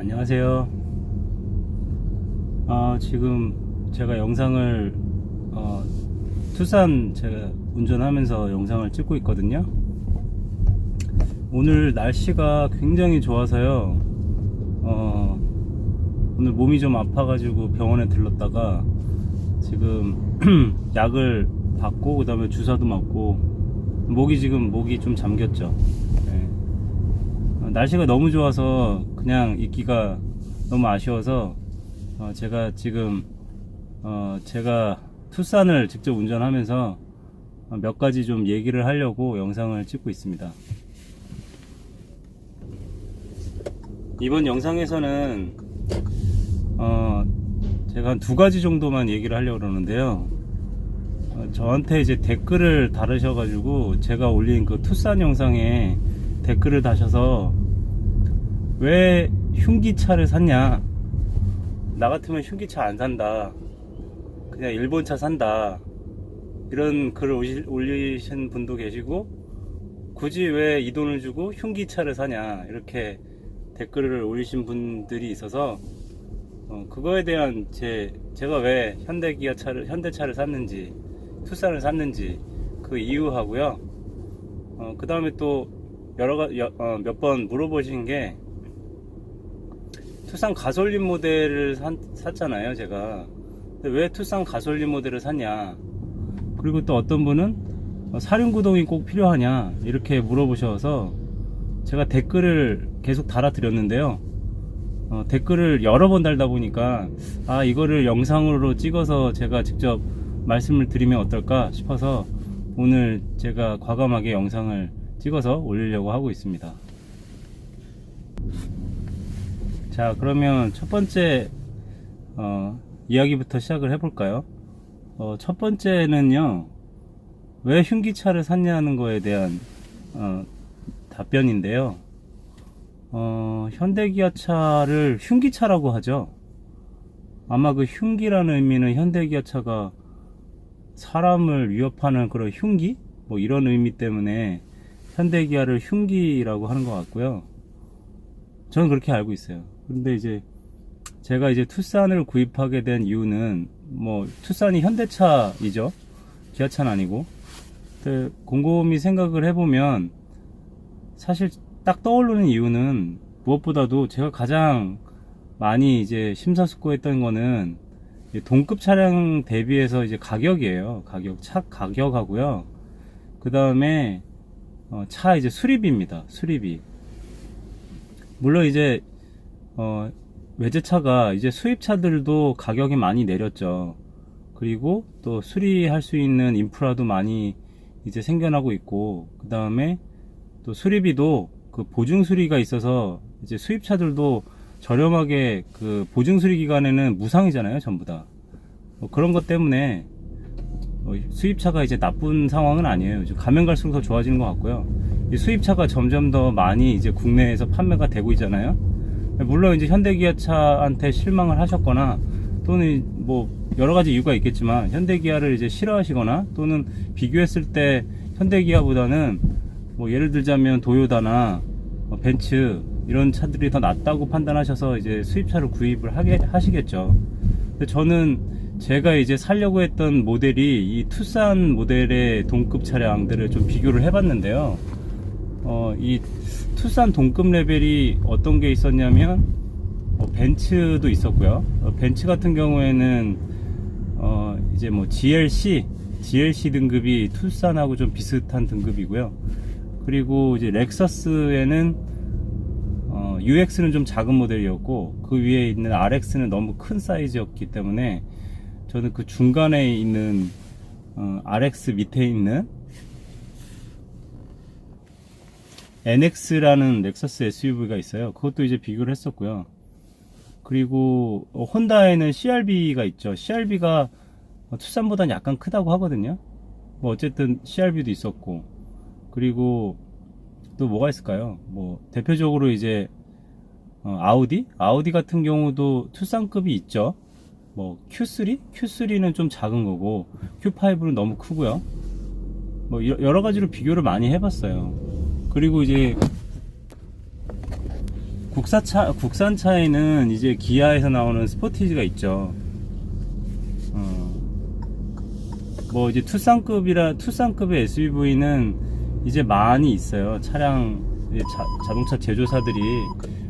안녕하세요. 지금 제가 영상을 투싼 제가 운전하면서 영상을 찍고 있거든요. 오늘 날씨가 굉장히 좋아서요. 오늘 몸이 좀 아파가지고 병원에 들렀다가 지금 약을 받고 그 다음에 주사도 맞고 목이 좀 잠겼죠. 네. 날씨가 너무 좋아서 그냥 있기가 너무 아쉬워서 제가 지금 제가 투싼을 직접 운전하면서 몇 가지 좀 얘기를 하려고 영상을 찍고 있습니다. 이번 영상에서는 제가 한 두 가지 정도만 얘기를 하려고 그러는데요. 저한테 이제 댓글을 달으셔가지고 제가 올린 그 투싼 영상에 댓글을 다셔서 왜 흉기차를 샀냐, 나 같으면 흉기차 안 산다, 그냥 일본차 산다, 이런 글을 올리신 분도 계시고, 굳이 왜 이 돈을 주고 흉기차를 사냐, 이렇게 댓글을 올리신 분들이 있어서 그거에 대한 제가 왜 현대차를 샀는지, 투싼을 샀는지 그 이유하고요. 그 다음에 또 몇 번 물어보신 게, 투싼 가솔린 모델을 샀잖아요, 제가. 근데 왜 투싼 가솔린 모델을 샀냐, 그리고 또 어떤 분은 사륜구동이 꼭 필요하냐, 이렇게 물어보셔서 제가 댓글을 계속 달아드렸는데요. 댓글을 여러 번 달다 보니까 이거를 영상으로 찍어서 제가 직접 말씀을 드리면 어떨까 싶어서 오늘 제가 과감하게 영상을 찍어서 올리려고 하고 있습니다. 자, 그러면 첫 번째 이야기부터 시작을 해볼까요? 첫 번째는요, 왜 흉기차를 샀냐는 거에 대한 답변인데요. 현대기아차를 흉기차라고 하죠. 아마 그 흉기라는 의미는 현대기아차가 사람을 위협하는 그런 흉기? 뭐 이런 의미 때문에 현대기아를 흉기라고 하는 것 같고요. 저는 그렇게 알고 있어요. 근데 이제 제가 이제 투싼을 구입하게 된 이유는, 뭐 투싼이 현대차이죠, 기아차는 아니고. 근데 곰곰이 생각을 해보면 사실 딱 떠오르는 이유는, 무엇보다도 제가 가장 많이 이제 심사숙고했던 거는 동급 차량 대비해서 이제 가격이에요. 차 가격하고요. 그 다음에 차 이제 수리비입니다. 수리비. 물론 이제 외제차가 이제 수입차들도 가격이 많이 내렸죠. 그리고 또 수리할 수 있는 인프라도 많이 이제 생겨나고 있고, 그 다음에 또 수리비도 그 보증 수리가 있어서 이제 수입차들도 저렴하게, 그 보증 수리 기간에는 무상이잖아요, 전부 다. 그런 것 때문에 수입차가 이제 나쁜 상황은 아니에요. 가면 갈수록 더 좋아지는 것 같고요. 이 수입차가 점점 더 많이 이제 국내에서 판매가 되고 있잖아요. 물론 이제 현대기아차한테 실망을 하셨거나, 또는 뭐 여러 가지 이유가 있겠지만 현대기아를 이제 싫어하시거나, 또는 비교했을 때 현대기아보다는 뭐 예를 들자면 도요다나 벤츠 이런 차들이 더 낫다고 판단하셔서 이제 수입차를 구입을 하시겠죠. 근데 저는 제가 이제 살려고 했던 모델이 이 투싼 모델의 동급 차량들을 좀 비교를 해봤는데요. 이 투싼 동급 레벨이 어떤 게 있었냐면, 벤츠도 있었고요. 벤츠 같은 경우에는 이제 뭐 GLC 등급이 투싼하고 좀 비슷한 등급이고요. 그리고 이제 렉서스에는 UX는 좀 작은 모델이었고, 그 위에 있는 RX는 너무 큰 사이즈였기 때문에 저는 그 중간에 있는 RX 밑에 있는 NX라는 렉서스 SUV가 있어요. 그것도 이제 비교를 했었고요. 그리고 혼다에는 CRV가 있죠. CRV가 투싼보다는 약간 크다고 하거든요. 뭐 어쨌든 CRV도 있었고, 그리고 또 뭐가 있을까요? 뭐 대표적으로 이제 아우디 같은 경우도 투싼급이 있죠. 뭐 Q3는 좀 작은 거고, Q5는 너무 크고요. 뭐 여러 가지로 비교를 많이 해봤어요. 그리고 이제 국산차에는 이제 기아에서 나오는 스포티지가 있죠. 뭐 이제 투싼급의 SUV는 이제 많이 있어요. 자동차 제조사들이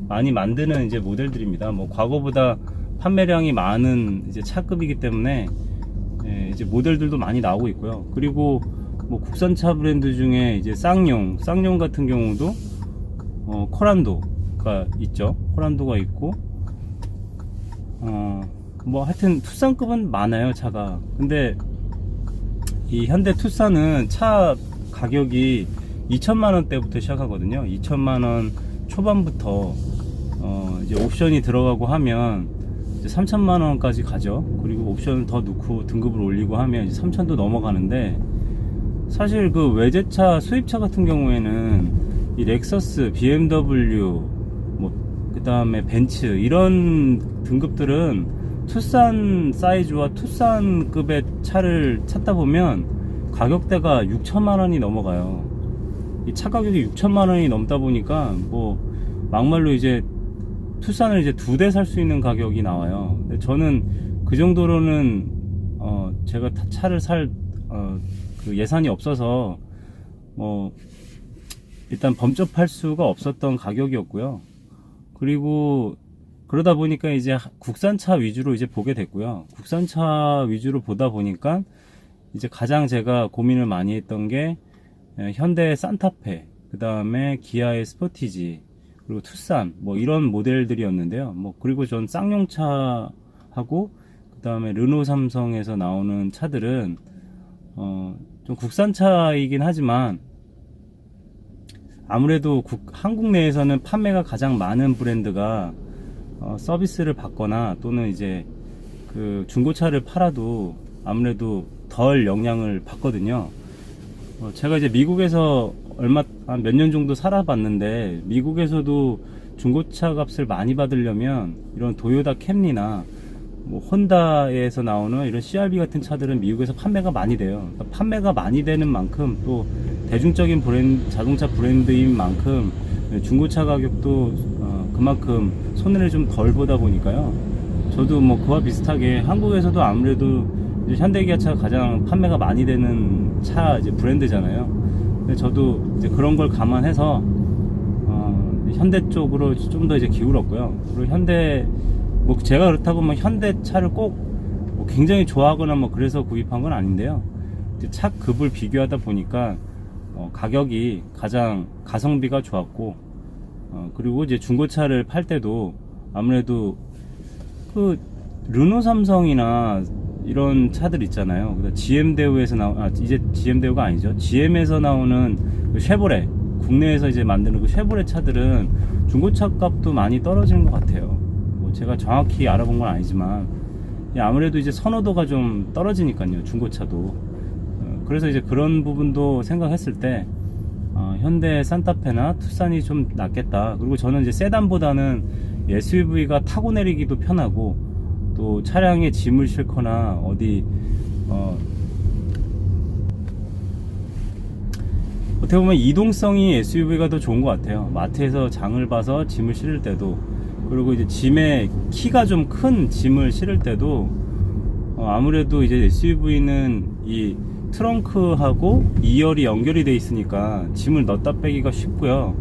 많이 만드는 이제 모델들입니다. 뭐 과거보다 판매량이 많은 이제 차급이기 때문에 이제 모델들도 많이 나오고 있고요. 그리고 뭐 국산차 브랜드 중에 이제 쌍용 같은 경우도 코란도가 있죠. 코란도가 있고 뭐 하여튼 투싼급은 많아요, 차가. 근데 이 현대 투싼은 차 가격이 2천만 원대부터 시작하거든요. 2천만 원 초반부터 이제 옵션이 들어가고 하면 이제 3천만 원까지 가죠. 그리고 옵션을 더 넣고 등급을 올리고 하면 이제 3천도 넘어가는데, 사실 그 외제차 수입차 같은 경우에는 이 렉서스, BMW, 뭐 그다음에 벤츠 이런 등급들은 투싼 사이즈와 투싼급의 차를 찾다 보면 가격대가 6천만 원이 넘어가요. 이 차 가격이 6천만 원이 넘다 보니까 뭐 막말로 이제 투싼을 이제 2대 살 수 있는 가격이 나와요. 근데 저는 그 정도로는 제가 차를 살 그 예산이 없어서 뭐 일단 범접할 수가 없었던 가격이었고요. 그리고 그러다 보니까 이제 국산차 위주로 이제 보게 됐고요. 국산차 위주로 보다 보니까 이제 가장 제가 고민을 많이 했던 게 현대 산타페, 그 다음에 기아의 스포티지, 그리고 투싼 뭐 이런 모델들이었는데요. 뭐 그리고 전 쌍용차하고 그 다음에 르노 삼성에서 나오는 차들은 좀 국산차이긴 하지만 아무래도 한국 내에서는 판매가 가장 많은 브랜드가 서비스를 받거나 또는 이제 그 중고차를 팔아도 아무래도 덜 영향을 받거든요. 제가 이제 미국에서 한 몇 년 정도 살아봤는데, 미국에서도 중고차 값을 많이 받으려면 이런 도요타 캠리나 뭐 혼다에서 나오는 이런 CR-V 같은 차들은 미국에서 판매가 많이 돼요. 그러니까 판매가 많이 되는 만큼 또 대중적인 자동차 브랜드인 만큼 중고차 가격도 그만큼 손해를 좀 덜 보다 보니까요. 저도 뭐 그와 비슷하게 한국에서도 아무래도 이제 현대기아차가 가장 판매가 많이 되는 차 이제 브랜드잖아요. 근데 저도 이제 그런 걸 감안해서 현대 쪽으로 좀 더 이제 기울었고요. 그리고 뭐 제가 그렇다고 뭐 현대차를 꼭 뭐 굉장히 좋아하거나 뭐 그래서 구입한 건 아닌데요. 이제 차급을 비교하다 보니까 가격이 가장 가성비가 좋았고, 그리고 이제 중고차를 팔 때도 아무래도 그 르노 삼성이나 이런 차들 있잖아요. GM 대우에서 이제 GM 대우가 아니죠. GM에서 나오는 그 쉐보레, 국내에서 이제 만드는 그 쉐보레 차들은 중고차 값도 많이 떨어지는 것 같아요. 뭐 제가 정확히 알아본 건 아니지만 아무래도 이제 선호도가 좀 떨어지니까요, 중고차도. 그래서 이제 그런 부분도 생각했을 때 현대 산타페나 투싼이 좀 낫겠다. 그리고 저는 이제 세단보다는 SUV가 타고 내리기도 편하고, 또 차량에 짐을 싣거나 어디 어떻게 보면 이동성이 SUV가 더 좋은 것 같아요. 마트에서 장을 봐서 짐을 실을 때도, 그리고 이제 키가 좀 큰 짐을 실을 때도 아무래도 이제 SUV는 이 트렁크하고 2열이 연결이 돼 있으니까 짐을 넣었다 빼기가 쉽고요.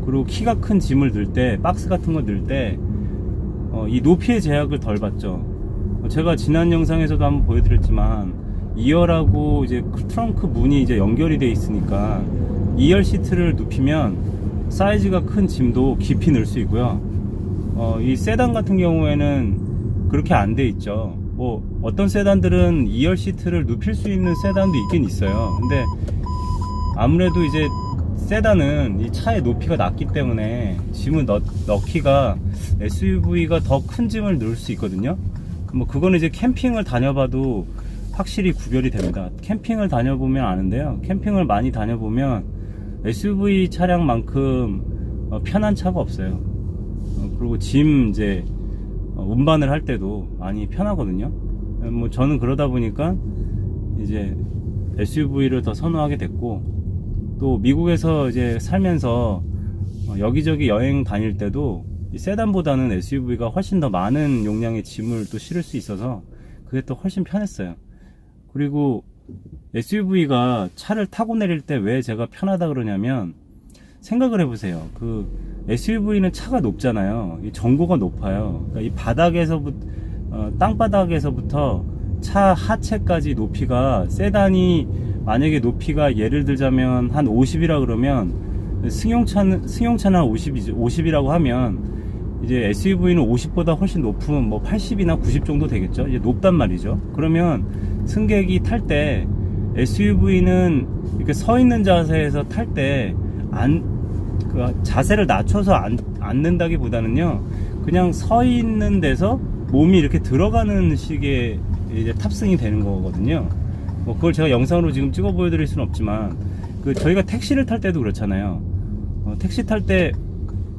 그리고 키가 큰 짐을 넣을 때, 박스 같은 거 넣을 때 이 높이의 제약을 덜 받죠. 제가 지난 영상에서도 한번 보여드렸지만 2열하고 이제 트렁크 문이 이제 연결이 돼 있으니까 2열 시트를 눕히면 사이즈가 큰 짐도 깊이 넣을 수 있고요. 이 세단 같은 경우에는 그렇게 안 돼 있죠. 뭐 어떤 세단들은 2열 시트를 눕힐 수 있는 세단도 있긴 있어요. 근데 아무래도 이제 세단은 이 차의 높이가 낮기 때문에 짐을 넣기가 SUV가 더 큰 짐을 넣을 수 있거든요. 뭐 그거는 이제 캠핑을 다녀봐도 확실히 구별이 됩니다. 캠핑을 다녀보면 아는데요. 캠핑을 많이 다녀보면 SUV 차량만큼 편한 차가 없어요. 그리고 짐 이제 운반을 할 때도 많이 편하거든요. 뭐 저는 그러다 보니까 이제 SUV를 더 선호하게 됐고, 또 미국에서 이제 살면서 여기저기 여행 다닐 때도 이 세단보다는 SUV가 훨씬 더 많은 용량의 짐을 또 실을 수 있어서 그게 또 훨씬 편했어요. 그리고 SUV가 차를 타고 내릴 때 왜 제가 편하다 그러냐면, 생각을 해보세요. 그 SUV는 차가 높잖아요. 이 전고가 높아요. 그러니까 이 바닥에서부터 땅바닥에서부터 차 하체까지 높이가, 세단이 만약에 높이가 예를 들자면 한 50이라 그러면 승용차는 한 50이라고 하면 이제 SUV는 50보다 훨씬 높은 뭐 80이나 90 정도 되겠죠. 이제 높단 말이죠. 그러면 승객이 탈 때 SUV는 이렇게 서 있는 자세에서 탈 때 그 자세를 낮춰서 앉는다기보다는요, 그냥 서 있는 데서 몸이 이렇게 들어가는 식의 이제 탑승이 되는 거거든요. 뭐 그걸 제가 영상으로 지금 찍어 보여드릴 수는 없지만, 그 저희가 택시를 탈 때도 그렇잖아요. 택시 탈 때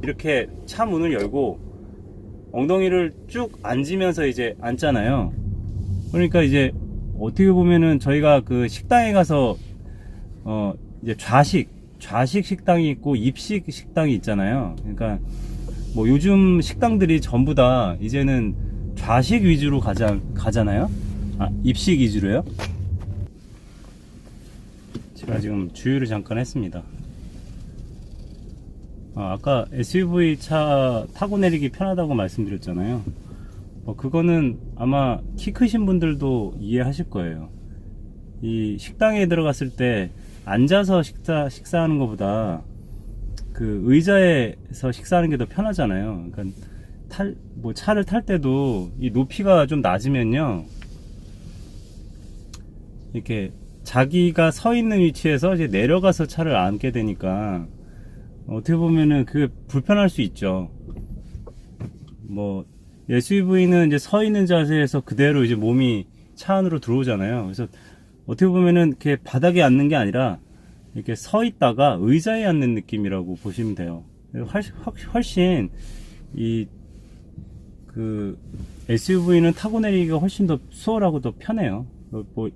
이렇게 차 문을 열고 엉덩이를 쭉 앉으면서 이제 앉잖아요. 그러니까 이제 어떻게 보면은 저희가 그 식당에 가서 이제 좌식 식당이 있고 입식 식당이 있잖아요. 그러니까 뭐 요즘 식당들이 전부 다 이제는 좌식 위주로 가잖아요. 입식 위주로요. 제가 지금 주유를 잠깐 했습니다. 아까 SUV 차 타고 내리기 편하다고 말씀드렸잖아요. 그거는 아마 키 크신 분들도 이해하실 거예요. 이 식당에 들어갔을 때 앉아서 식사하는 것보다 그 의자에서 식사하는 게 더 편하잖아요. 그러니까 차를 탈 때도 이 높이가 좀 낮으면요, 이렇게 자기가 서 있는 위치에서 이제 내려가서 차를 앉게 되니까 어떻게 보면은 그게 불편할 수 있죠. 뭐 SUV는 이제 서 있는 자세에서 그대로 이제 몸이 차 안으로 들어오잖아요. 그래서 어떻게 보면은 이렇게 바닥에 앉는 게 아니라 이렇게 서 있다가 의자에 앉는 느낌이라고 보시면 돼요. 훨씬 그 SUV는 타고 내리기가 훨씬 더 수월하고 더 편해요. 뭐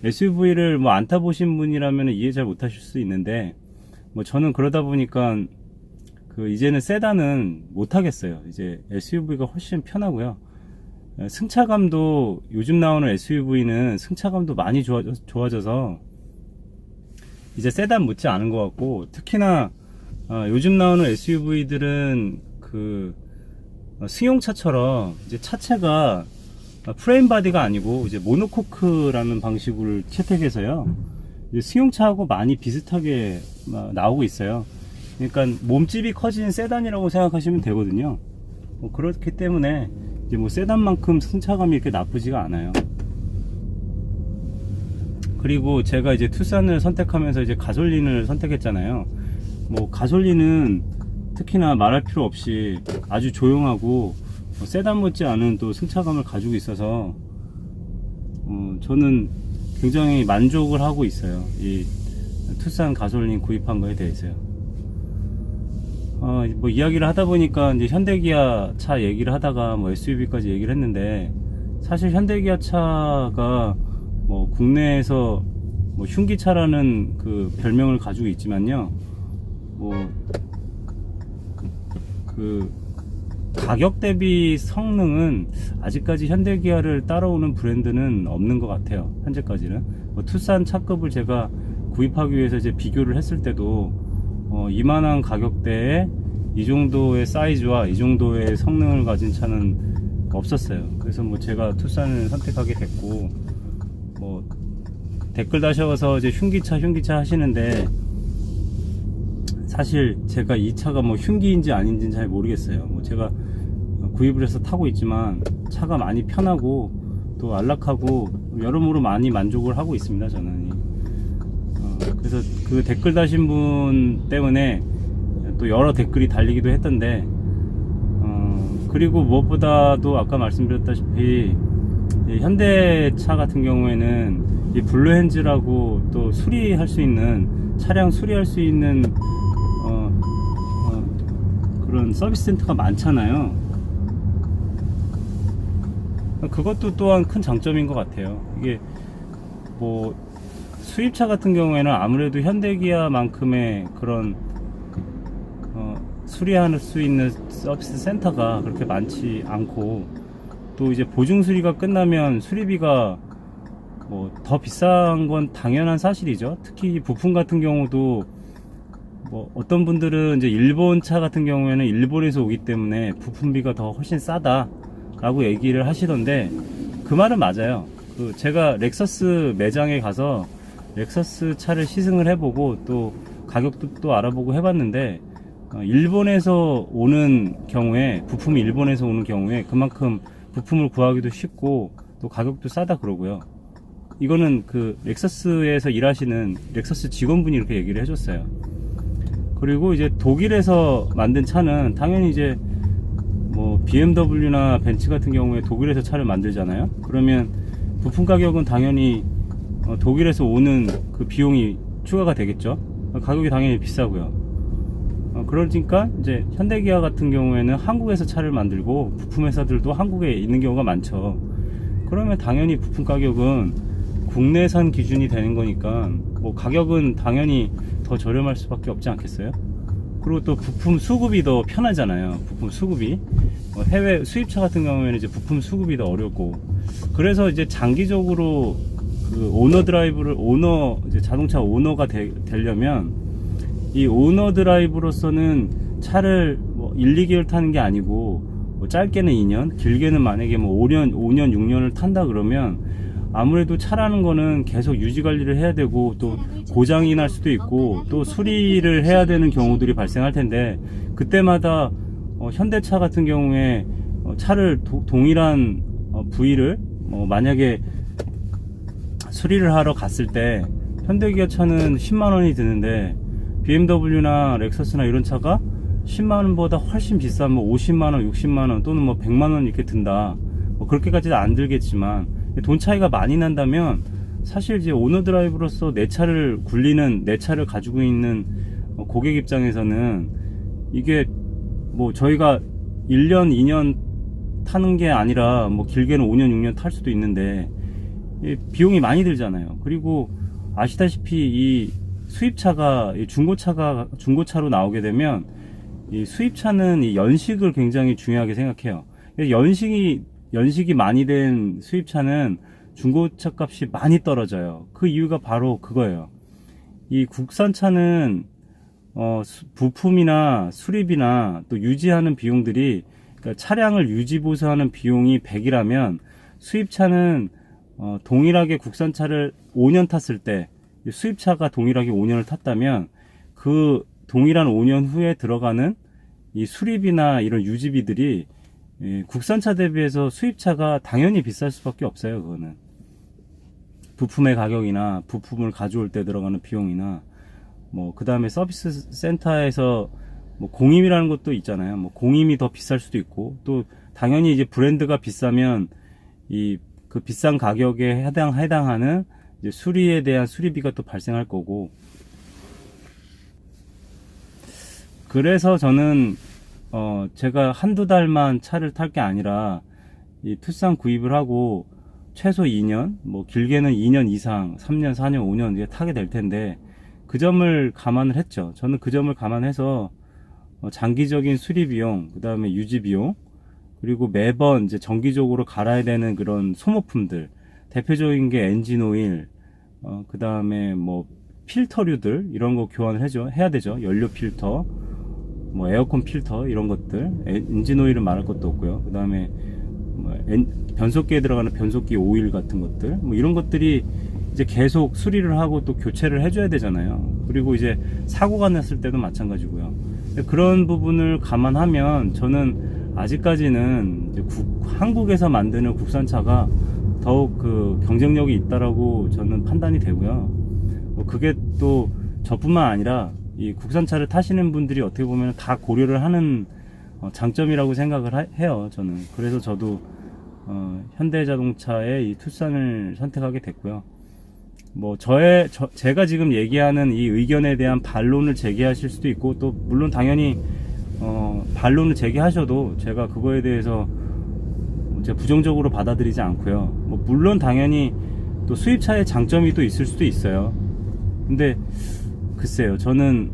SUV를 뭐 안 타보신 분이라면 이해 잘 못하실 수 있는데, 뭐 저는 그러다 보니까 그 이제는 세단은 못 하겠어요. 이제 SUV가 훨씬 편하고요. 승차감도 요즘 나오는 SUV는 승차감도 많이 좋아져서 이제 세단 못지 않은 것 같고, 특히나 요즘 나오는 SUV들은 그 승용차처럼 이제 차체가 프레임 바디가 아니고 이제 모노코크라는 방식을 채택해서요, 이제 승용차하고 많이 비슷하게 나오고 있어요. 그러니까 몸집이 커진 세단이라고 생각하시면 되거든요. 그렇기 때문에 이제 뭐 세단만큼 승차감이 이렇게 나쁘지가 않아요. 그리고 제가 이제 투싼을 선택하면서 이제 가솔린을 선택했잖아요. 뭐 가솔린은 특히나 말할 필요 없이 아주 조용하고 세단 못지 않은 또 승차감을 가지고 있어서 저는 굉장히 만족을 하고 있어요. 이 투싼 가솔린 구입한 거에 대해서요. 뭐 이야기를 하다 보니까 이제 현대기아 차 얘기를 하다가 뭐 SUV까지 얘기를 했는데, 사실 현대기아 차가 뭐 국내에서 뭐 흉기차라는 그 별명을 가지고 있지만요, 뭐 그 가격 대비 성능은 아직까지 현대기아를 따라오는 브랜드는 없는 것 같아요. 현재까지는 뭐 투싼 차급을 제가 구입하기 위해서 이제 비교를 했을 때도 이만한 가격대에 이 정도의 사이즈와 이 정도의 성능을 가진 차는 없었어요. 그래서 뭐 제가 투싼을 선택하게 됐고, 뭐 댓글 다셔서 이제 흉기차 하시는데, 사실 제가 이 차가 뭐 흉기인지 아닌지는 잘 모르겠어요. 뭐 제가 구입을 해서 타고 있지만 차가 많이 편하고 또 안락하고 여러모로 많이 만족을 하고 있습니다, 저는. 그래서 그 댓글 다신 분 때문에 또 여러 댓글이 달리기도 했던데, 그리고 무엇보다도 아까 말씀드렸다시피 현대차 같은 경우에는 이 블루핸즈라고 또 수리할 수 있는, 차량 수리할 수 있는 그런 서비스 센터가 많잖아요. 그것도 또한 큰 장점인 것 같아요. 이게 뭐 수입차 같은 경우에는 아무래도 현대기아만큼의 그런 수리할 수 있는 서비스 센터가 그렇게 많지 않고, 또 이제 보증 수리가 끝나면 수리비가 뭐 더 비싼 건 당연한 사실이죠. 특히 부품 같은 경우도 뭐 어떤 분들은 이제 일본 차 같은 경우에는 일본에서 오기 때문에 부품비가 더 훨씬 싸다 라고 얘기를 하시던데, 그 말은 맞아요. 제가 렉서스 매장에 가서 렉서스 차를 시승을 해보고 또 가격도 또 알아보고 해봤는데, 일본에서 오는 경우에, 부품이 일본에서 오는 경우에 그만큼 부품을 구하기도 쉽고 또 가격도 싸다 그러고요. 이거는 그 렉서스에서 일하시는 렉서스 직원분이 이렇게 얘기를 해줬어요. 그리고 이제 독일에서 만든 차는 당연히 이제 뭐 BMW나 벤츠 같은 경우에 독일에서 차를 만들잖아요. 그러면 부품 가격은 당연히 독일에서 오는 그 비용이 추가가 되겠죠. 가격이 당연히 비싸고요. 그러니까 이제 현대기아 같은 경우에는 한국에서 차를 만들고 부품 회사들도 한국에 있는 경우가 많죠. 그러면 당연히 부품 가격은 국내산 기준이 되는 거니까 뭐 가격은 당연히 더 저렴할 수밖에 없지 않겠어요? 그리고 또 부품 수급이 더 편하잖아요. 부품 수급이 해외 수입차 같은 경우에는 이제 부품 수급이 더 어렵고, 그래서 이제 장기적으로 그 오너 드라이브를 이제 자동차 오너가 되려면 이 오너 드라이브로서는 차를 뭐 1, 2개월 타는 게 아니고 뭐 짧게는 2년, 길게는 만약에 뭐 5년, 6년을 탄다 그러면 아무래도 차라는 거는 계속 유지 관리를 해야 되고, 또 고장이 날 수도 있고 또 수리를 해야 되는 경우들이 발생할 텐데, 그때마다 현대차 같은 경우에 차를 동일한 부위를 만약에 수리를 하러 갔을 때 현대기아 차는 10만원이 드는데 BMW나 렉서스나 이런 차가 10만원보다 훨씬 비싼 뭐 50만원, 60만원 또는 뭐 100만원 이렇게 든다. 뭐 그렇게까지는 안 들겠지만 돈 차이가 많이 난다면 사실 이제 오너 드라이브로서 내 차를 굴리는, 내 차를 가지고 있는 고객 입장에서는 이게 뭐 저희가 1년, 2년 타는 게 아니라 뭐 길게는 5년, 6년 탈 수도 있는데 비용이 많이 들잖아요. 그리고 아시다시피 이 수입차가 중고차로 나오게 되면 이 수입차는 이 연식을 굉장히 중요하게 생각해요. 연식이 많이 된 수입차는 중고차 값이 많이 떨어져요. 그 이유가 바로 그거예요. 이 국산차는 부품이나 수리비나 또 유지하는 비용들이, 그러니까 차량을 유지 보수하는 비용이 100이라면 수입차는 동일하게 국산차를 5년 탔을 때, 수입차가 동일하게 5년을 탔다면 그 동일한 5년 후에 들어가는 이 수리비나 이런 유지비들이 국산차 대비해서 수입차가 당연히 비쌀 수밖에 없어요. 그거는 부품의 가격이나 부품을 가져올 때 들어가는 비용이나 뭐 그 다음에 서비스 센터에서 뭐 공임이라는 것도 있잖아요. 뭐 공임이 더 비쌀 수도 있고, 또 당연히 이제 브랜드가 비싸면 그 비싼 가격에 해당하는 이제 수리에 대한 수리비가 또 발생할 거고. 그래서 저는 제가 한두 달만 차를 탈 게 아니라 이 투싼 구입을 하고 최소 2년, 뭐 길게는 2년 이상, 3년, 4년, 5년 이제 타게 될 텐데, 그 점을 감안을 했죠. 저는 그 점을 감안해서 장기적인 수리 비용, 그 다음에 유지 비용, 그리고 매번 이제 정기적으로 갈아야 되는 그런 소모품들, 대표적인 게 엔진 오일, 그 다음에 뭐 필터류들 이런 거 교환을 해야 되죠. 연료 필터, 뭐 에어컨 필터 이런 것들, 엔진 오일은 말할 것도 없고요. 그 다음에 뭐 변속기에 들어가는 변속기 오일 같은 것들, 뭐 이런 것들이 이제 계속 수리를 하고 또 교체를 해줘야 되잖아요. 그리고 이제 사고가 났을 때도 마찬가지고요. 그런 부분을 감안하면 저는 아직까지는 이제 한국에서 만드는 국산차가 더욱 그 경쟁력이 있다라고 저는 판단이 되고요. 그게 또 저뿐만 아니라 이 국산차를 타시는 분들이 어떻게 보면 다 고려를 하는 장점이라고 생각을 해요. 저는. 그래서 저도 현대자동차의 이 투싼을 선택하게 됐고요. 뭐 제가 지금 얘기하는 이 의견에 대한 반론을 제기하실 수도 있고, 또 물론 당연히 반론을 제기하셔도 제가 그거에 대해서 제가 부정적으로 받아들이지 않고요. 뭐 물론 당연히 또 수입차의 장점이 또 있을 수도 있어요. 근데 글쎄요, 저는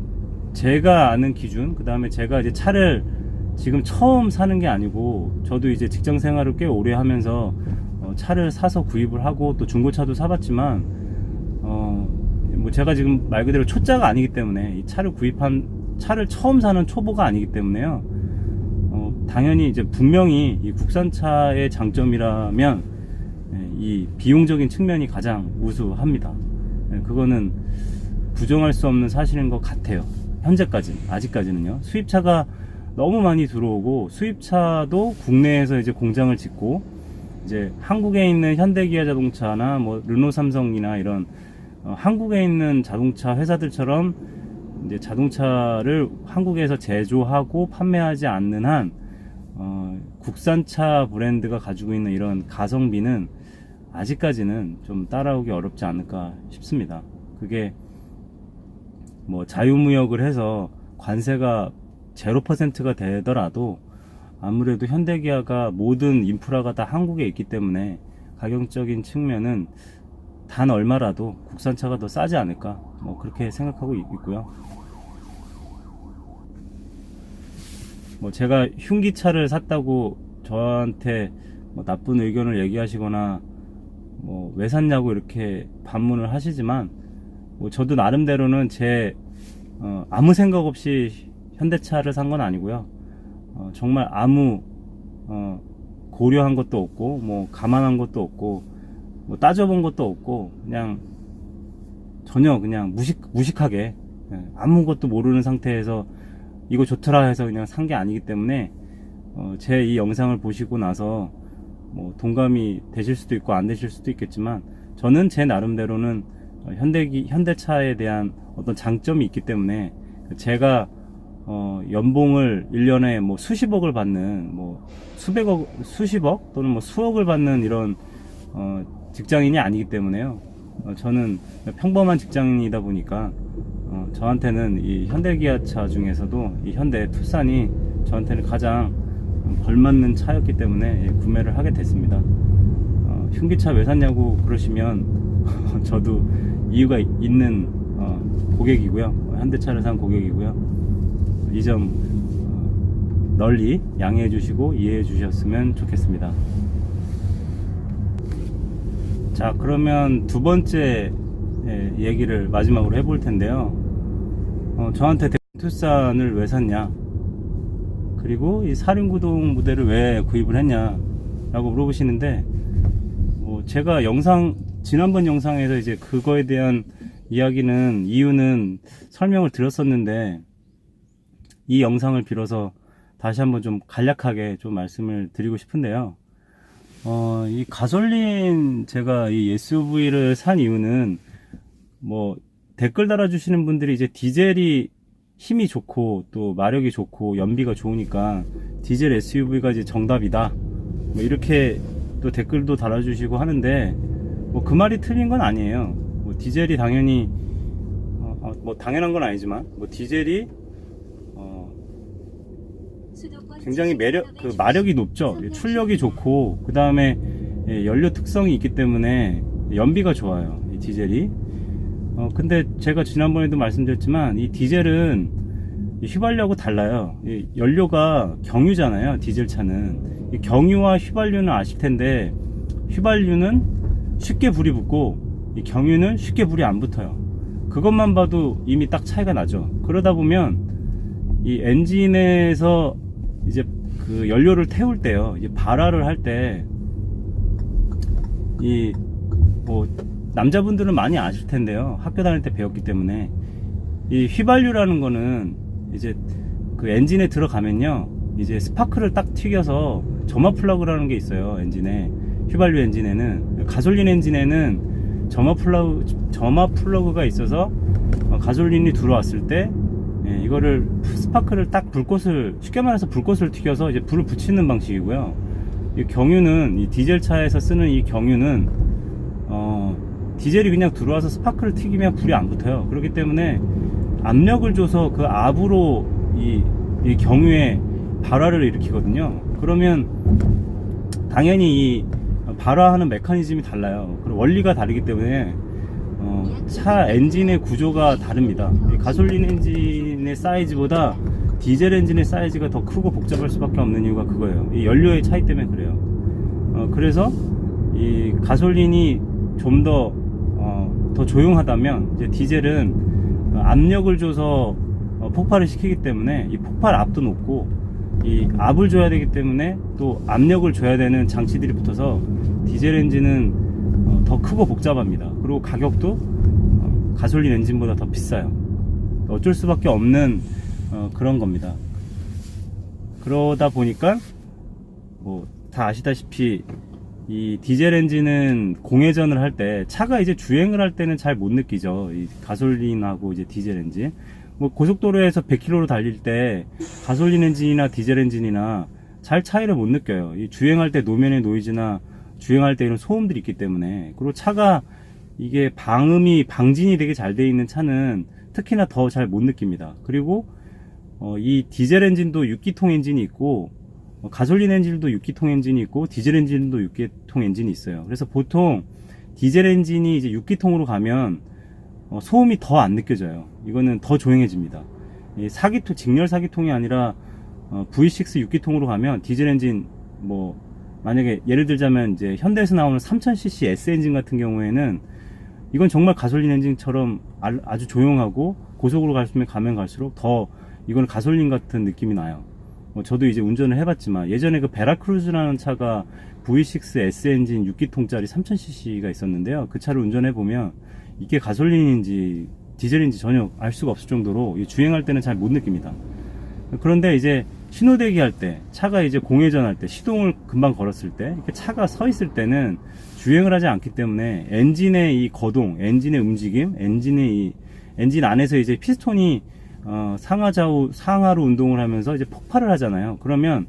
제가 아는 기준, 그 다음에 제가 이제 차를 지금 처음 사는 게 아니고, 저도 이제 직장 생활을 꽤 오래 하면서 차를 사서 구입을 하고 또 중고차도 사봤지만, 뭐 제가 지금 말 그대로 초짜가 아니기 때문에, 이 차를 처음 사는 초보가 아니기 때문에요. 당연히 이제 분명히 이 국산차의 장점이라면 이 비용적인 측면이 가장 우수합니다. 그거는 부정할 수 없는 사실인 것 같아요. 아직까지는요. 수입차가 너무 많이 들어오고, 수입차도 국내에서 이제 공장을 짓고, 이제 한국에 있는 현대기아 자동차나 뭐 르노 삼성이나 이런 한국에 있는 자동차 회사들처럼 이제 자동차를 한국에서 제조하고 판매하지 않는 한 국산차 브랜드가 가지고 있는 이런 가성비는 아직까지는 좀 따라오기 어렵지 않을까 싶습니다. 그게 뭐 자유무역을 해서 관세가 0%가 되더라도 아무래도 현대기아가 모든 인프라가 다 한국에 있기 때문에 가격적인 측면은 단 얼마라도 국산차가 더 싸지 않을까, 뭐 그렇게 생각하고 있고요. 뭐 제가 흉기차를 샀다고 저한테 뭐 나쁜 의견을 얘기하시거나 뭐 왜 샀냐고 이렇게 반문을 하시지만, 뭐 저도 나름대로는 제 아무 생각 없이 현대차를 산 건 아니고요. 정말 아무 고려한 것도 없고, 뭐 감안한 것도 없고, 뭐 따져본 것도 없고, 그냥 전혀 그냥 무식하게 아무것도 모르는 상태에서 이거 좋더라 해서 그냥 산 게 아니기 때문에, 제 이 영상을 보시고 나서 뭐 동감이 되실 수도 있고 안 되실 수도 있겠지만, 저는 제 나름대로는 현대차에 대한 어떤 장점이 있기 때문에, 제가 연봉을 1년에 뭐 수십억을 받는, 뭐 수십억 또는 뭐 수억을 받는 이런 직장인이 아니기 때문에요. 저는 평범한 직장인이다 보니까 저한테는 이 현대기아차 중에서도 이 현대 투싼이 저한테는 가장 걸맞는 차였기 때문에 구매를 하게 됐습니다. 흉기차 왜 샀냐고 그러시면 저도 이유가 있는 고객이고요. 현대차를 산 고객이고요. 이 점 널리 양해해 주시고 이해해 주셨으면 좋겠습니다. 자, 그러면 두 번째 얘기를 마지막으로 해볼 텐데요. 저한테 투싼을 왜 샀냐, 그리고 이 4륜구동 모델을 왜 구입을 했냐 라고 물어보시는데, 제가 지난번 영상에서 이제 그거에 대한 이유는 설명을 드렸었는데, 이 영상을 빌어서 다시 한번 좀 간략하게 좀 말씀을 드리고 싶은데요. 이 가솔린, 제가 이 SUV를 산 이유는, 뭐 댓글 달아주시는 분들이 이제 디젤이 힘이 좋고 또 마력이 좋고 연비가 좋으니까 디젤 SUV가 이제 정답이다, 뭐 이렇게 또 댓글도 달아주시고 하는데, 뭐 그 말이 틀린 건 아니에요. 뭐 디젤이 당연히 뭐 당연한 건 아니지만, 뭐 디젤이 굉장히 마력이 높죠. 출력이 좋고, 그 다음에 연료 특성이 있기 때문에 연비가 좋아요, 이 디젤이. 근데 제가 지난번에도 말씀드렸지만, 이 디젤은 휘발유하고 달라요. 이 연료가 경유잖아요, 디젤 차는. 이 경유와 휘발유는 아실 텐데, 휘발유는 쉽게 불이 붙고 이 경유는 쉽게 불이 안 붙어요. 그것만 봐도 이미 딱 차이가 나죠. 그러다 보면 이 엔진에서 이제 그 연료를 태울 때요, 이제 발화를 할 때, 이 뭐 남자분들은 많이 아실 텐데요, 학교 다닐 때 배웠기 때문에, 이 휘발유라는 거는 이제 그 엔진에 들어가면요, 이제 스파크를 딱 튀겨서 점화 플러그라는 게 있어요, 엔진에. 휘발유 엔진에는. 가솔린 엔진에는 점화 플러그가 있어서 가솔린이 들어왔을 때 이거를 스파크를 딱 쉽게 말해서 불꽃을 튀겨서 이제 불을 붙이는 방식이고요. 이 경유는, 이 디젤 차에서 쓰는 이 경유는 디젤이 그냥 들어와서 스파크를 튀기면 불이 안 붙어요. 그렇기 때문에 압력을 줘서 그 압으로 이 경유의 발화를 일으키거든요. 그러면 당연히 이 발화하는 메커니즘이 달라요. 그리고 원리가 다르기 때문에 차 엔진의 구조가 다릅니다. 이 가솔린 엔진 엔진의 사이즈보다 디젤 엔진의 사이즈가 더 크고 복잡할 수밖에 없는 이유가 그거예요. 이 연료의 차이 때문에 그래요. 그래서 이 가솔린이 좀 더 조용하다면 이제 디젤은 압력을 줘서 폭발을 시키기 때문에 이 폭발 압도 높고 이 압을 줘야 되기 때문에 또 압력을 줘야 되는 장치들이 붙어서 디젤 엔진은 더 크고 복잡합니다. 그리고 가격도 가솔린 엔진보다 더 비싸요. 어쩔 수밖에 없는 그런 겁니다. 그러다 보니까 뭐 다 아시다시피 이 디젤 엔진은 공회전을 할 때 차가 이제 주행을 할 때는 잘 못 느끼죠. 이 가솔린하고 이제 디젤 엔진. 뭐 고속도로에서 100km로 달릴 때 가솔린 엔진이나 디젤 엔진이나 잘 차이를 못 느껴요. 이 주행할 때 노면의 노이즈나 주행할 때 이런 소음들이 있기 때문에. 그리고 차가 이게 방진이 되게 잘 돼 있는 차는 특히나 더 잘 못 느낍니다. 그리고 이 디젤 엔진도 6기통 엔진이 있고 가솔린 엔진도 6기통 엔진이 있고 디젤 엔진도 6기통 엔진이 있어요. 그래서 보통 디젤 엔진이 이제 6기통으로 가면 소음이 더 안 느껴져요. 이거는 더 조용해집니다. 이 4기통, 직렬 4기통이 아니라 V6 6기통으로 가면 디젤 엔진 뭐 만약에 예를 들자면 이제 현대에서 나오는 3000cc S 엔진 같은 경우에는 이건 정말 가솔린 엔진처럼 아주 조용하고 고속으로 가면 갈수록 더 이건 가솔린 같은 느낌이 나요. 저도 이제 운전을 해봤지만 예전에 그 베라크루즈라는 차가 V6 S 엔진 6기통짜리 3000cc가 있었는데요. 그 차를 운전해보면 이게 가솔린인지 디젤인지 전혀 알 수가 없을 정도로 주행할 때는 잘 못 느낍니다. 그런데 이제 신호대기 할 때, 차가 이제 공회전 할 때, 시동을 금방 걸었을 때, 이렇게 차가 서 있을 때는 주행을 하지 않기 때문에 엔진의 이 거동, 엔진의 움직임, 엔진 안에서 이제 피스톤이 상하로 운동을 하면서 이제 폭발을 하잖아요. 그러면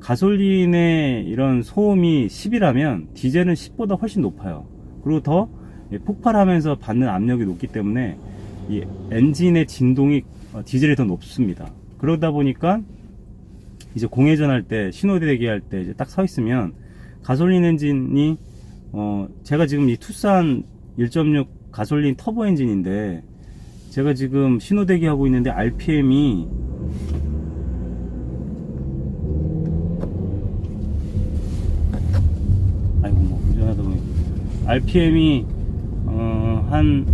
가솔린의 이런 소음이 10이라면 디젤은 10보다 훨씬 높아요. 그리고 더 폭발하면서 받는 압력이 높기 때문에 이 엔진의 진동이 디젤이 더 높습니다. 그러다 보니까 이제 공회전 할 때, 신호대기 할 때 이제 딱 서 있으면 가솔린 엔진이 제가 지금 이 투싼 1.6 가솔린 터보 엔진인데 제가 지금 신호대기 하고 있는데 RPM이 아이고 뭐 운전하다 보니 RPM이 한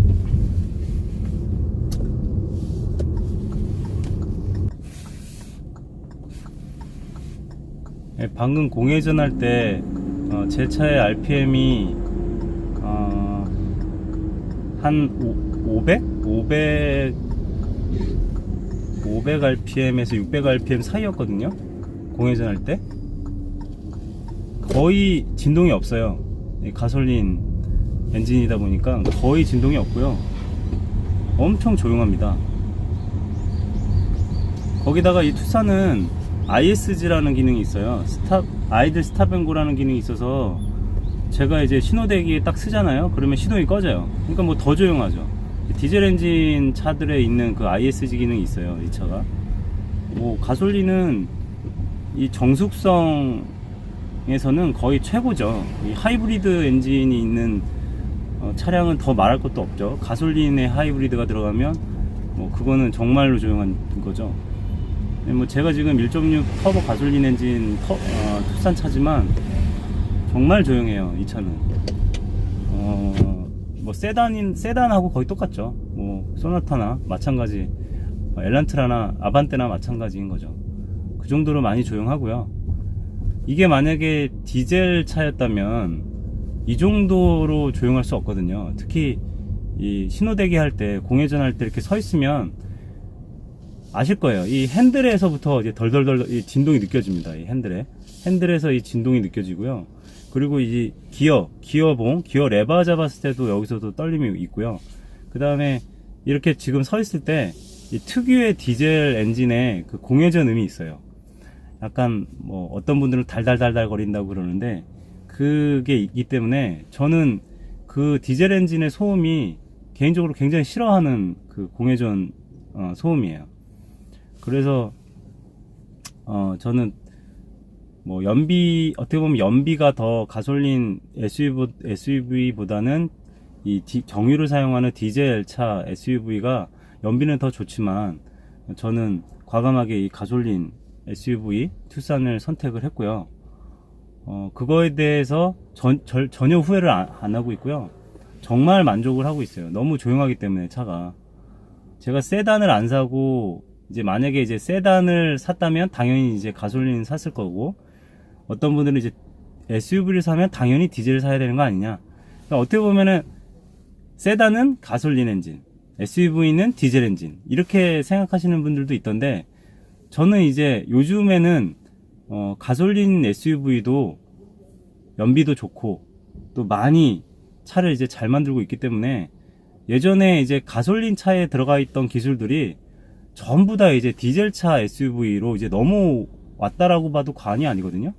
방금 공회전 할 때 제 차의 RPM이 한 500 RPM에서 600 RPM 사이였거든요. 공회전 할 때 거의 진동이 없어요. 가솔린 엔진이다 보니까 거의 진동이 없고요. 엄청 조용합니다. 거기다가 이 투싼은 ISG라는 기능이 있어요. 아이들 스탑앤고라는 기능이 있어서 제가 이제 신호대기에 딱 쓰잖아요. 그러면 시동이 꺼져요. 그러니까 뭐 더 조용하죠. 디젤 엔진 차들에 있는 그 ISG 기능이 있어요. 이 차가. 뭐 가솔린은 이 정숙성에서는 거의 최고죠. 이 하이브리드 엔진이 있는 차량은 더 말할 것도 없죠. 가솔린에 하이브리드가 들어가면 뭐 그거는 정말로 조용한 거죠. 뭐 제가 지금 1.6 터보 가솔린 엔진 투싼 차지만 정말 조용해요. 이 차는 뭐 세단하고 거의 똑같죠. 뭐 소나타나 마찬가지, 엘란트라나 아반떼나 마찬가지인 거죠. 그 정도로 많이 조용하고요. 이게 만약에 디젤 차였다면 이 정도로 조용할 수 없거든요. 특히 이 신호대기 할 때, 공회전 할 때 이렇게 서 있으면 아실 거예요. 이 핸들에서부터 이제 덜덜덜 이 진동이 느껴집니다. 이 핸들에서 이 진동이 느껴지고요. 그리고 이 기어 레버 잡았을 때도 여기서도 떨림이 있고요. 그 다음에 이렇게 지금 서 있을 때 이 특유의 디젤 엔진에 그 공회전음이 있어요. 약간 뭐 어떤 분들은 달달달달 거린다고 그러는데 그게 있기 때문에 저는 그 디젤 엔진의 소음이 개인적으로 굉장히 싫어하는 그 공회전 소음이에요. 그래서 저는 뭐 어떻게 보면 연비가 더 가솔린 SUV보다는 이 정유를 사용하는 디젤 차 SUV가 연비는 더 좋지만 저는 과감하게 이 가솔린 SUV 투싼을 선택을 했고요. 그거에 대해서 전혀 후회를 안 하고 있고요. 정말 만족을 하고 있어요. 너무 조용하기 때문에 차가. 제가 세단을 안 사고 이제 만약에 이제 세단을 샀다면 당연히 이제 가솔린 샀을 거고, 어떤 분들은 이제 SUV를 사면 당연히 디젤을 사야 되는 거 아니냐. 그러니까 어떻게 보면은 세단은 가솔린 엔진, SUV는 디젤 엔진, 이렇게 생각하시는 분들도 있던데, 저는 이제 요즘에는 가솔린 SUV도 연비도 좋고 또 많이 차를 이제 잘 만들고 있기 때문에, 예전에 이제 가솔린 차에 들어가 있던 기술들이 전부 다 이제 디젤차 SUV로 이제 넘어왔다라고 봐도 과언이 아니거든요.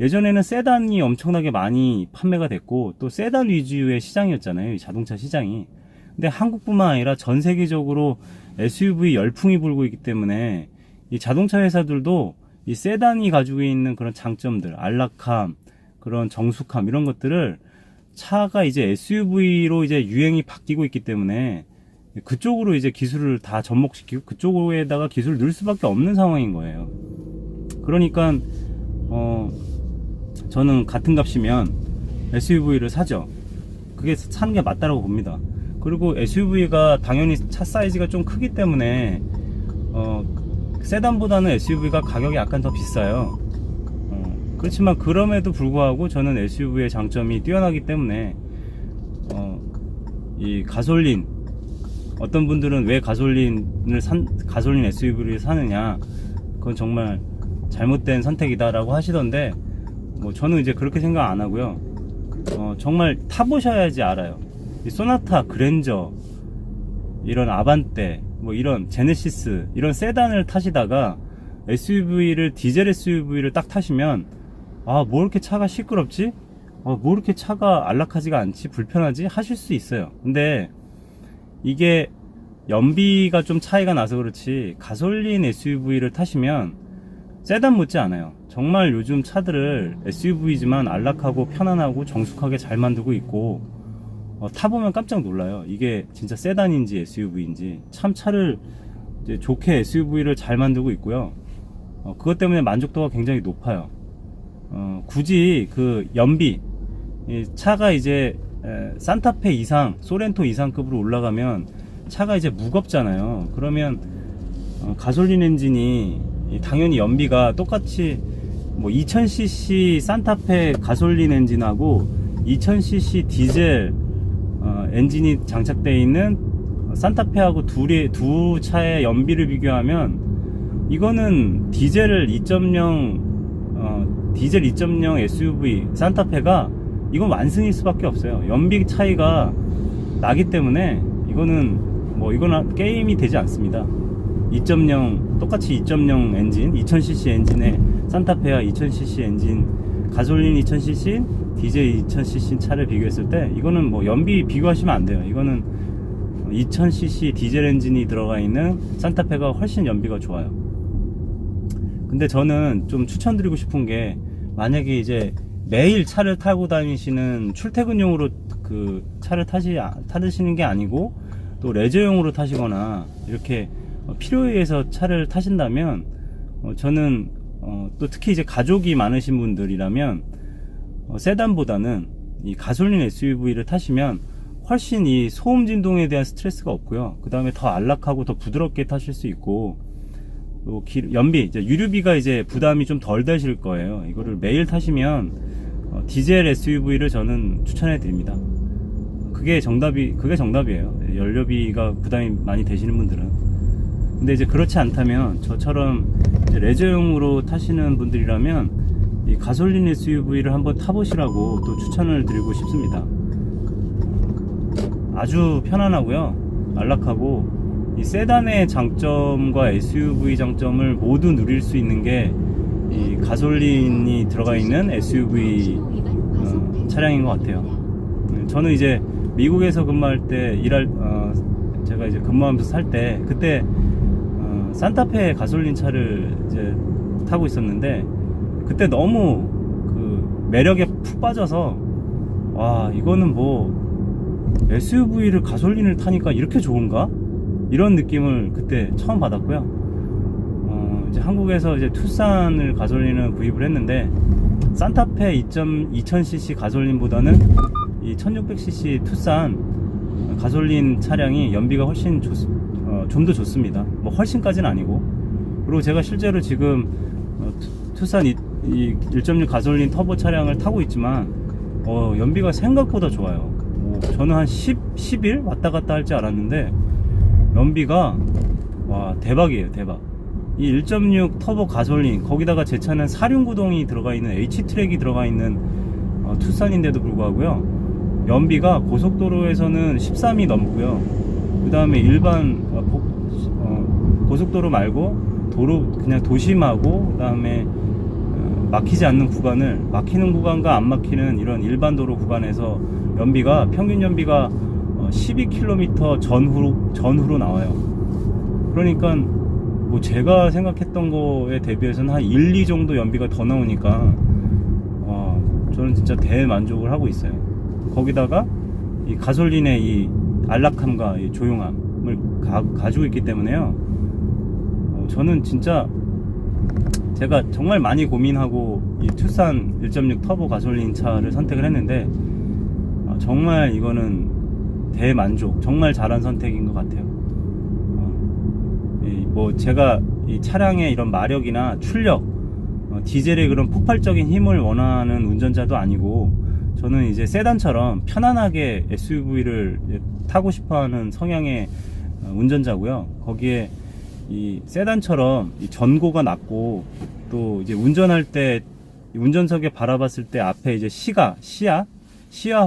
예전에는 세단이 엄청나게 많이 판매가 됐고 또 세단 위주의 시장이었잖아요, 이 자동차 시장이. 근데 한국뿐만 아니라 전 세계적으로 SUV 열풍이 불고 있기 때문에 이 자동차 회사들도 이 세단이 가지고 있는 그런 장점들, 안락함, 그런 정숙함, 이런 것들을 차가 이제 SUV로 이제 유행이 바뀌고 있기 때문에 그쪽으로 이제 기술을 다 접목시키고 그쪽에다가 기술을 넣을 수밖에 없는 상황인 거예요. 그러니까 저는 같은 값이면 SUV를 사죠. 그게 사는 게 맞다라고 봅니다. 그리고 SUV가 당연히 차 사이즈가 좀 크기 때문에 세단보다는 SUV가 가격이 약간 더 비싸요. 그렇지만 그럼에도 불구하고 저는 SUV의 장점이 뛰어나기 때문에 이 가솔린, 어떤 분들은 왜 가솔린 SUV를 사느냐, 그건 정말 잘못된 선택이다 라고 하시던데, 저는 이제 그렇게 생각 안 하고요. 정말 타보셔야지 알아요. 이 소나타, 그랜저, 이런 아반떼, 이런 제네시스, 이런 세단을 타시다가 디젤 SUV를 딱 타시면, 뭐 이렇게 차가 시끄럽지? 뭐 이렇게 차가 안락하지가 않지? 불편하지? 하실 수 있어요. 근데 이게 연비가 좀 차이가 나서 그렇지, 가솔린 SUV를 타시면 세단 못지 않아요. 정말 요즘 차들을 SUV지만 안락하고 편안하고 정숙하게 잘 만들고 있고, 타보면 깜짝 놀라요. 이게 진짜 세단인지 SUV인지. 참 차를 이제 좋게 SUV를 잘 만들고 있고요. 그것 때문에 만족도가 굉장히 높아요. 굳이 그 연비, 차가 이제 산타페 이상, 소렌토 이상급으로 올라가면 차가 이제 무겁잖아요. 그러면 가솔린 엔진이 당연히 연비가 똑같이 2000cc 산타페 가솔린 엔진하고 2000cc 디젤 엔진이 장착되어 있는 산타페하고 두 차의 연비를 비교하면, 이거는 디젤 2.0 SUV 산타페가 이건 완승일 수밖에 없어요. 연비 차이가 나기 때문에 이거는 게임이 되지 않습니다. 똑같이 2.0 엔진, 2000cc 엔진의 산타페와 2000cc 엔진, 가솔린 2000cc, 디젤 2000cc 차를 비교했을 때 이거는 연비 비교하시면 안 돼요. 이거는 2000cc 디젤 엔진이 들어가 있는 산타페가 훨씬 연비가 좋아요. 근데 저는 좀 추천드리고 싶은 게, 만약에 이제 매일 차를 타고 다니시는, 출퇴근용으로 그 차를 타시는 게 아니고 또 레저용으로 타시거나 이렇게 필요에 의해서 차를 타신다면, 저는 또 특히 이제 가족이 많으신 분들이라면 세단보다는 이 가솔린 SUV를 타시면 훨씬 이 소음 진동에 대한 스트레스가 없고요. 그 다음에 더 안락하고 더 부드럽게 타실 수 있고, 또 연비, 이제 유류비가 이제 부담이 좀 덜 되실 거예요. 이거를 매일 타시면 디젤 SUV를 저는 추천해 드립니다. 그게 정답이에요. 연료비가 부담이 많이 되시는 분들은. 근데 이제 그렇지 않다면, 저처럼 이제 레저용으로 타시는 분들이라면 이 가솔린 SUV를 한번 타보시라고 또 추천을 드리고 싶습니다. 아주 편안하고요, 안락하고, 이 세단의 장점과 SUV 장점을 모두 누릴 수 있는 게 이 가솔린이 들어가 있는 SUV 차량인 것 같아요. 저는 이제 미국에서 근무할 때 제가 이제 근무하면서 살 때, 그때 산타페 가솔린 차를 이제 타고 있었는데, 그때 너무 그 매력에 푹 빠져서, 이거는 SUV를 가솔린을 타니까 이렇게 좋은가? 이런 느낌을 그때 처음 받았고요. 이제 한국에서 이제 투싼을 가솔린을 구입을 했는데, 산타페 2000cc 가솔린보다는 이 1600cc 투싼 가솔린 차량이 연비가 훨씬 좀 더 좋습니다. 뭐 훨씬까지는 아니고. 그리고 제가 실제로 지금 투싼 이 1.6 가솔린 터보 차량을 타고 있지만 연비가 생각보다 좋아요. 저는 한 11 왔다 갔다 할 줄 알았는데 연비가 와 대박이에요. 대박. 이 1.6 터보 가솔린, 거기다가 제 차는 사륜구동이 들어가 있는 H트랙이 들어가 있는 투싼인데도 불구하고요, 연비가 고속도로에서는 13이 넘고요, 그 다음에 일반 고속도로 말고 도로, 그냥 도심하고 그 다음에 막히지 않는 구간을, 막히는 구간과 안 막히는 이런 일반 도로 구간에서 연비가, 평균 연비가 12km 전후로 나와요. 그러니까 뭐 제가 생각했던 거에 대비해서는 한 1, 2 정도 연비가 더 나오니까 저는 진짜 대만족을 하고 있어요. 거기다가 이 가솔린의 이 안락함과 이 조용함을 가지고 있기 때문에요, 저는 진짜 제가 정말 많이 고민하고 이 투싼 1.6 터보 가솔린 차를 선택을 했는데 정말 이거는 대만족, 정말 잘한 선택인 것 같아요. 뭐 제가 이 차량의 이런 마력이나 출력, 디젤의 그런 폭발적인 힘을 원하는 운전자도 아니고, 저는 이제 세단처럼 편안하게 SUV를 타고 싶어하는 성향의 운전자고요. 거기에 이 세단처럼 이 전고가 낮고, 또 이제 운전할 때 운전석에 바라봤을 때 앞에 이제 시야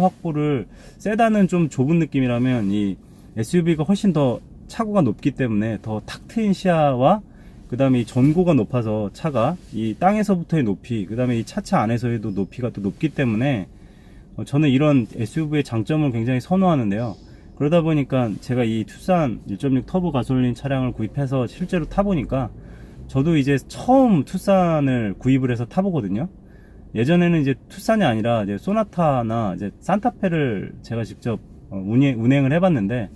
확보를, 세단은 좀 좁은 느낌이라면 이 SUV가 훨씬 더 차고가 높기 때문에 더 탁 트인 시야와 그 다음에 이 전고가 높아서 차가 이 땅에서부터의 높이, 그 다음에 이 차체 안에서의도 높이가 또 높기 때문에 저는 이런 SUV의 장점을 굉장히 선호하는데요. 그러다 보니까 제가 이 투싼 1.6 터보 가솔린 차량을 구입해서 실제로 타보니까 저도 이제 처음 투싼을 구입을 해서 타보거든요. 예전에는 이제 투싼이 아니라 이제 소나타나 이제 산타페를 제가 직접 운행을 해봤는데,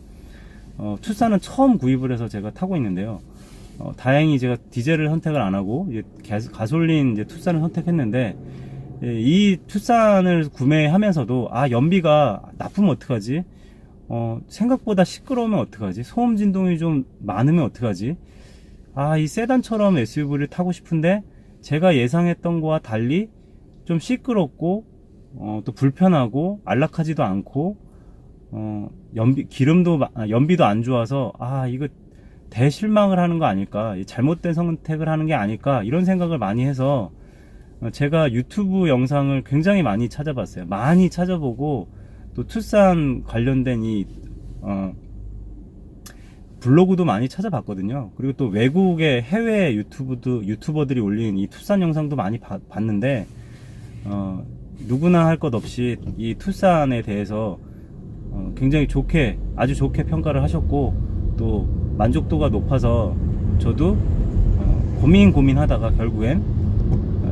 투싼은 처음 구입을 해서 제가 타고 있는데요. 다행히 제가 디젤을 선택을 안 하고 이제 가솔린 이제 투싼을 선택했는데, 이 투싼을 구매하면서도 연비가 나쁘면 어떡하지? 생각보다 시끄러우면 어떡하지? 소음 진동이 좀 많으면 어떡하지? 이 세단처럼 SUV를 타고 싶은데 제가 예상했던 거와 달리 좀 시끄럽고 또 불편하고 안락하지도 않고 연비도 안 좋아서 이거 대실망을 하는 거 아닐까, 잘못된 선택을 하는 게 아닐까, 이런 생각을 많이 해서 제가 유튜브 영상을 굉장히 많이 찾아봤어요. 많이 찾아보고 또 투싼 관련된 이 블로그도 많이 찾아봤거든요. 그리고 또 외국의 해외 유튜버들이 올린 이 투싼 영상도 많이 봤는데 누구나 할 것 없이 이 투싼에 대해서 굉장히 아주 좋게 평가를 하셨고, 또 만족도가 높아서 저도 고민하다가 결국엔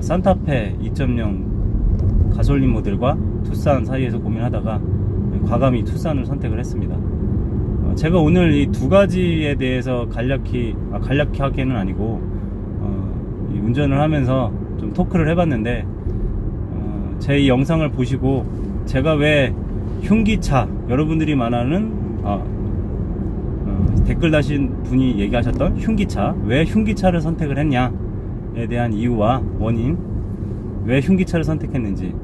산타페 2.0 가솔린 모델과 투싼 사이에서 고민하다가 과감히 투싼을 선택을 했습니다. 제가 오늘 이 두 가지에 대해서 간략히 하기는 아니고 운전을 하면서 좀 토크를 해봤는데, 제 이 영상을 보시고 제가 왜 흉기차, 여러분들이 말하는 댓글 다신 분이 얘기하셨던 흉기차, 왜 흉기차를 선택을 했냐에 대한 이유와 원인, 왜 흉기차를 선택했는지,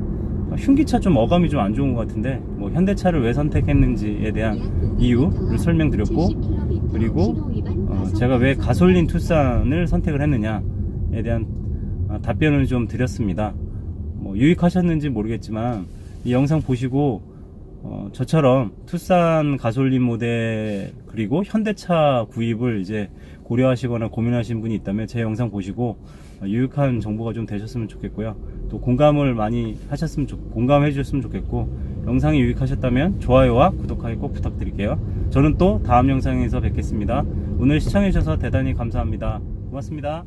흉기차 좀 어감이 좀 안 좋은 것 같은데 뭐 현대차를 왜 선택했는지에 대한 이유를 설명드렸고, 그리고 제가 왜 가솔린 투싼을 선택을 했느냐에 대한 답변을 좀 드렸습니다. 뭐 유익하셨는지 모르겠지만 이 영상 보시고 저처럼 투싼 가솔린 모델 그리고 현대차 구입을 이제 고려하시거나 고민하신 분이 있다면 제 영상 보시고 유익한 정보가 좀 되셨으면 좋겠고요. 또 공감을 많이 공감해 주셨으면 좋겠고, 영상이 유익하셨다면 좋아요와 구독하기 꼭 부탁드릴게요. 저는 또 다음 영상에서 뵙겠습니다. 오늘 시청해 주셔서 대단히 감사합니다. 고맙습니다.